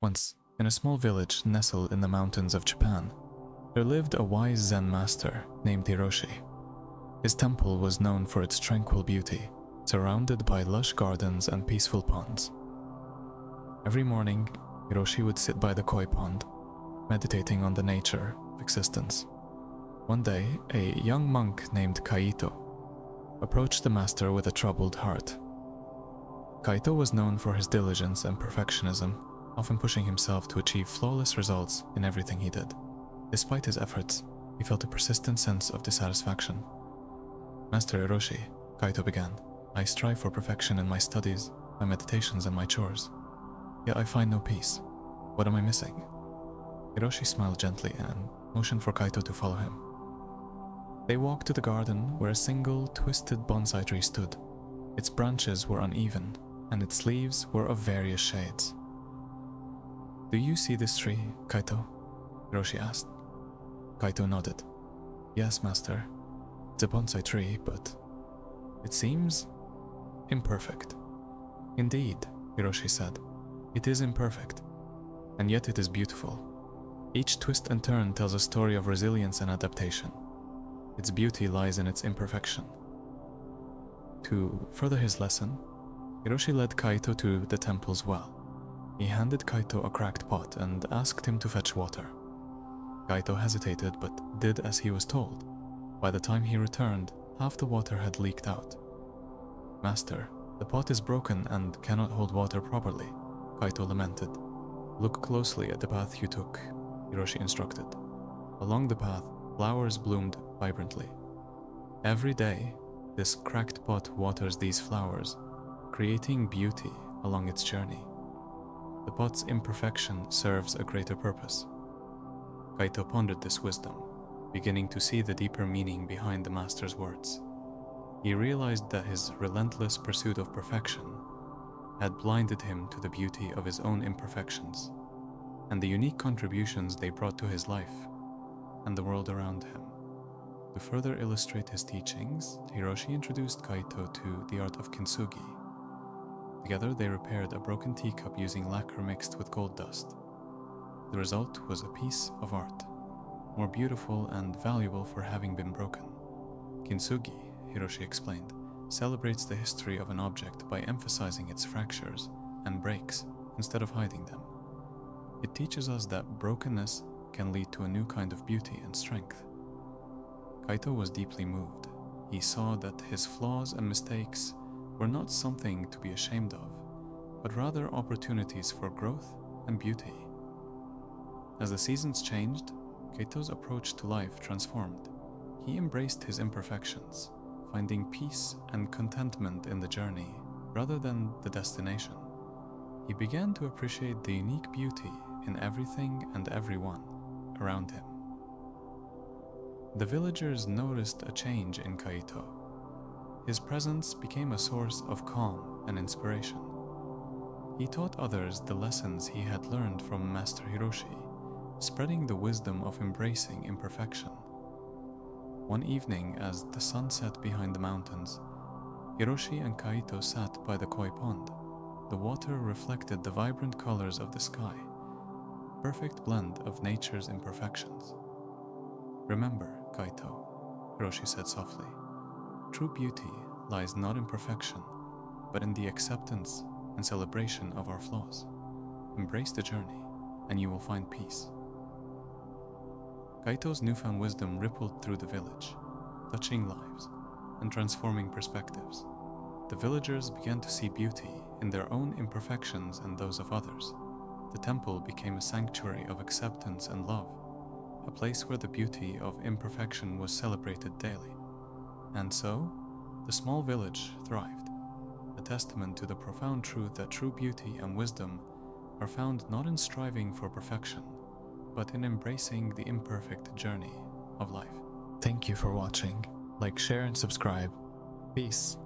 Once, in a small village nestled in the mountains of Japan, there lived a wise Zen master named Hiroshi. His temple was known for its tranquil beauty, surrounded by lush gardens and peaceful ponds. Every morning, Hiroshi would sit by the koi pond, meditating on the nature of existence. One day, a young monk named Kaito approached the master with a troubled heart. Kaito was known for his diligence and perfectionism, often pushing himself to achieve flawless results in everything he did. Despite his efforts, he felt a persistent sense of dissatisfaction. "Master Hiroshi," Kaito began, "I strive for perfection in my studies, my meditations, and my chores. Yet I find no peace. What am I missing?" Hiroshi smiled gently and motioned for Kaito to follow him. They walked to the garden where a single, twisted bonsai tree stood. Its branches were uneven, and its leaves were of various shades. "Do you see this tree, Kaito?" Hiroshi asked. Kaito nodded. "Yes, master. It's a bonsai tree, but it seems imperfect." "Indeed," Hiroshi said. "It is imperfect, and yet it is beautiful. Each twist and turn tells a story of resilience and adaptation. Its beauty lies in its imperfection." To further his lesson, Hiroshi led Kaito to the temple's well. He handed Kaito a cracked pot and asked him to fetch water. Kaito hesitated but did as he was told. By the time he returned, half the water had leaked out. "Master, the pot is broken and cannot hold water properly," Kaito lamented. "Look closely at the path you took," Hiroshi instructed. Along the path, flowers bloomed vibrantly. Every day, this cracked pot waters these flowers, creating beauty along its journey. The pot's imperfection serves a greater purpose. Kaito pondered this wisdom, beginning to see the deeper meaning behind the master's words. He realized that his relentless pursuit of perfection had blinded him to the beauty of his own imperfections and the unique contributions they brought to his life and the world around him. To further illustrate his teachings, Hiroshi introduced Kaito to the art of kintsugi. Together they repaired a broken teacup using lacquer mixed with gold dust. The result was a piece of art, more beautiful and valuable for having been broken. Kintsugi, Hiroshi explained, celebrates the history of an object by emphasizing its fractures and breaks instead of hiding them. It teaches us that brokenness can lead to a new kind of beauty and strength. Kaito was deeply moved. He saw that his flaws and mistakes were not something to be ashamed of, but rather opportunities for growth and beauty. As the seasons changed, Kaito's approach to life transformed. He embraced his imperfections, finding peace and contentment in the journey rather than the destination. He began to appreciate the unique beauty in everything and everyone around him. The villagers noticed a change in Kaito. His presence became a source of calm and inspiration. He taught others the lessons he had learned from Master Hiroshi, spreading the wisdom of embracing imperfection. One evening, as the sun set behind the mountains, Hiroshi and Kaito sat by the koi pond. The water reflected the vibrant colors of the sky, a perfect blend of nature's imperfections. "Remember, Kaito," Hiroshi said softly, "true beauty lies not in perfection, but in the acceptance and celebration of our flaws. Embrace the journey, and you will find peace." Kaito's newfound wisdom rippled through the village, touching lives and transforming perspectives. The villagers began to see beauty in their own imperfections and those of others. The temple became a sanctuary of acceptance and love, a place where the beauty of imperfection was celebrated daily. And so, the small village thrived, a testament to the profound truth that true beauty and wisdom are found not in striving for perfection, but in embracing the imperfect journey of life. Thank you for watching. Like, share, and subscribe. Peace.